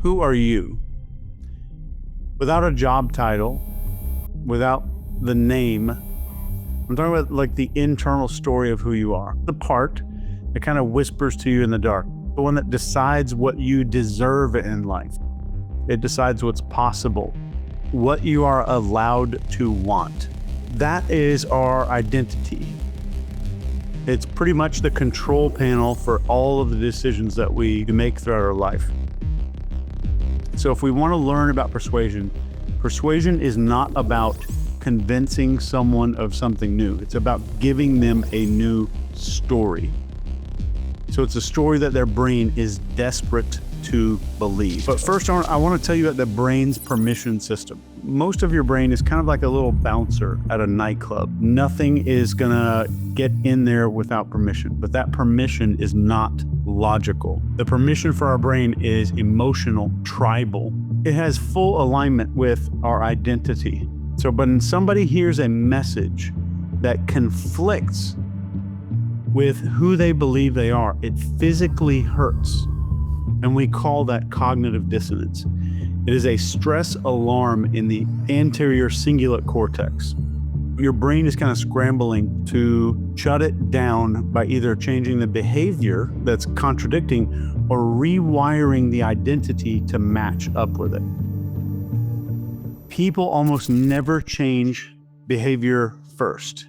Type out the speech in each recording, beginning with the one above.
Who are you? Without a job title, without the name, I'm talking about like the internal story of who you are. The part that kind of whispers to you in the dark, the one that decides what you deserve in life. It decides what's possible, what you are allowed to want. That is our identity. It's pretty much the control panel for all of the decisions that we make throughout our life. So if we want to learn about persuasion, persuasion is not about convincing someone of something new. It's about giving them a new story. So it's a story that their brain is desperate to believe. But first, I want to tell you about the brain's permission system. Most of your brain is kind of like a little bouncer at a nightclub. Nothing is gonna get in there without permission, but that permission is not logical. The permission for our brain is emotional, tribal. It has full alignment with our identity. So when somebody hears a message that conflicts with who they believe they are, it physically hurts. And we call that cognitive dissonance. It is a stress alarm in the anterior cingulate cortex. Your brain is kind of scrambling to shut it down by either changing the behavior that's contradicting or rewiring the identity to match up with it. People almost never change behavior first.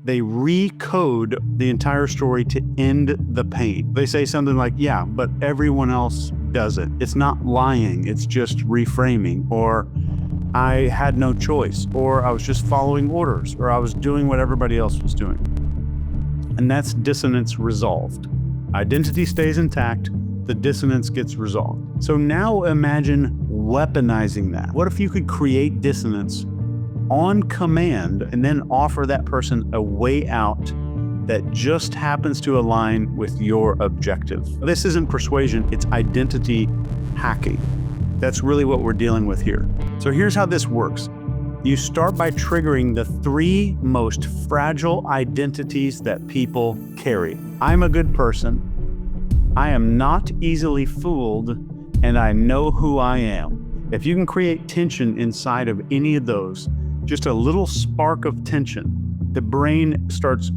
They recode the entire story to end the pain. They say something like, yeah, but everyone else does it. It's not lying, it's just reframing. Or I had no choice, or I was just following orders, or I was doing what everybody else was doing. And that's dissonance resolved. Identity stays intact, the dissonance gets resolved. So now imagine weaponizing that. What if you could create dissonance on command and then offer that person a way out that just happens to align with your objective? This isn't persuasion, it's identity hacking. That's really what we're dealing with here. So here's how this works. You start by triggering the 3 most fragile identities that people carry. I'm a good person, I am not easily fooled, and I know who I am. If you can create tension inside of any of those, just a little spark of tension, the brain starts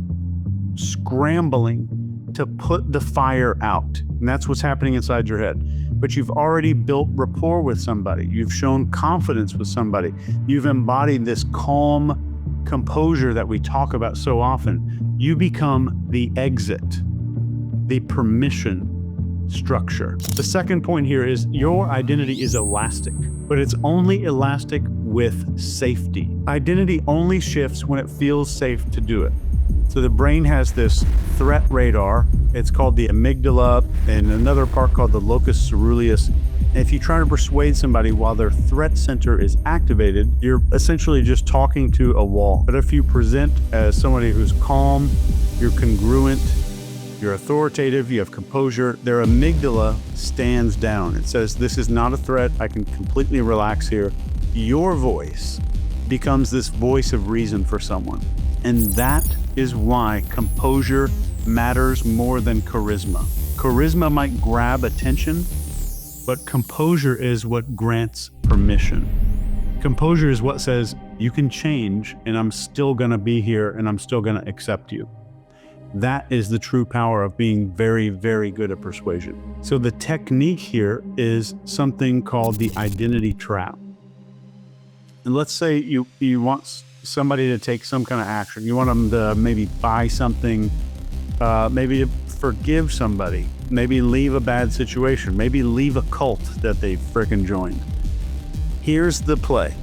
scrambling to put the fire out. And that's what's happening inside your head. But you've already built rapport with somebody. You've shown confidence with somebody. You've embodied this calm composure that we talk about so often. You become the exit, the permission structure. The second point here is your identity is elastic, but it's only elastic with safety. Identity only shifts when it feels safe to do it. So the brain has this threat radar. It's called the amygdala, and another part called the locus ceruleus. And if you try to persuade somebody while their threat center is activated, you're essentially just talking to a wall. But if you present as somebody who's calm, you're congruent, you're authoritative, you have composure, their amygdala stands down. It says, this is not a threat, I can completely relax here. Your voice becomes this voice of reason for someone. And that is why composure matters more than charisma. Charisma might grab attention, but composure is what grants permission. Composure is what says, you can change and I'm still gonna be here and I'm still gonna accept you. That is the true power of being very, very good at persuasion. So the technique here is something called the identity trap. And let's say you want somebody to take some kind of action. You want them to maybe buy something, maybe to forgive somebody, maybe leave a bad situation, maybe leave a cult that they frickin' joined. Here's the play.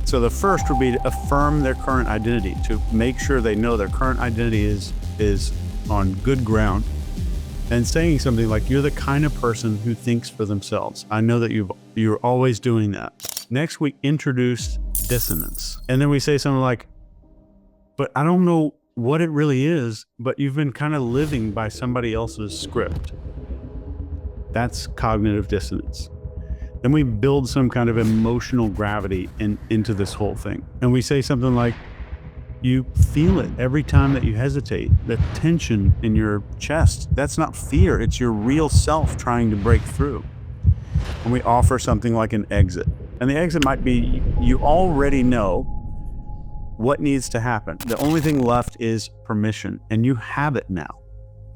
So the first would be to affirm their current identity, to make sure they know their current identity is on good ground, and saying something like, you're the kind of person who thinks for themselves. I know that you're always doing that. Next, we introduce dissonance. And then we say something like, but I don't know what it really is, but you've been kind of living by somebody else's script. That's cognitive dissonance. Then we build some kind of emotional gravity into this whole thing. And we say something like, you feel it every time that you hesitate, the tension in your chest. That's not fear, it's your real self trying to break through. and we offer something like an exit. And the exit might be, you already know what needs to happen. The only thing left is permission, and you have it now.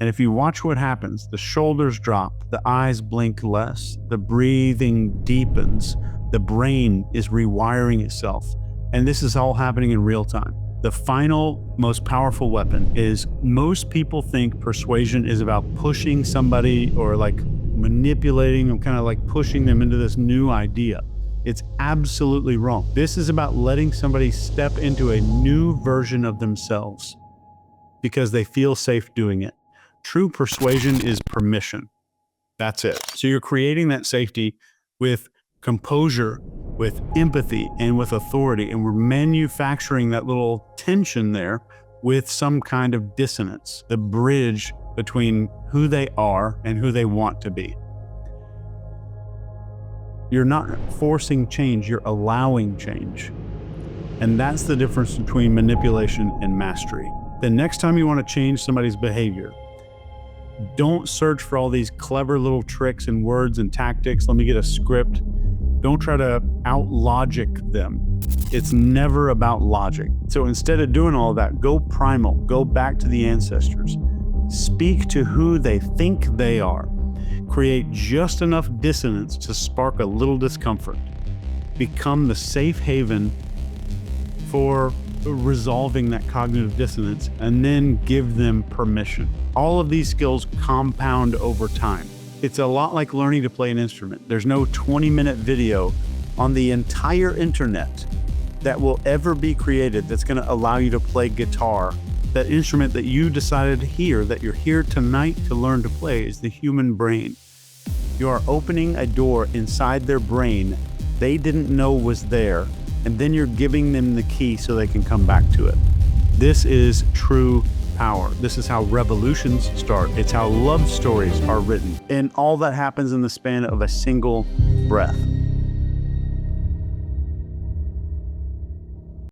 And if you watch what happens, the shoulders drop, the eyes blink less, the breathing deepens, the brain is rewiring itself. And this is all happening in real time. The final, most powerful weapon is, most people think persuasion is about pushing somebody or like manipulating them, kind of like pushing them into this new idea. It's absolutely wrong. This is about letting somebody step into a new version of themselves because they feel safe doing it. True persuasion is permission. That's it. So you're creating that safety with composure, with empathy, and with authority. And we're manufacturing that little tension there with some kind of dissonance, the bridge between who they are and who they want to be. You're not forcing change, you're allowing change. And that's the difference between manipulation and mastery. The next time you want to change somebody's behavior, don't search for all these clever little tricks and words and tactics. Let me get a script. Don't try to out-logic them. It's never about logic. So instead of doing all of that, go primal, go back to the ancestors. Speak to who they think they are. Create just enough dissonance to spark a little discomfort. Become the safe haven for resolving that cognitive dissonance, and then give them permission. All of these skills compound over time. It's a lot like learning to play an instrument. There's no 20-minute video on the entire internet that will ever be created that's going to allow you to play guitar. That instrument that you decided here, that you're here tonight to learn to play, is the human brain. You are opening a door inside their brain they didn't know was there, and then you're giving them the key so they can come back to it. This is true power. This is how revolutions start. It's how love stories are written. And all that happens in the span of a single breath.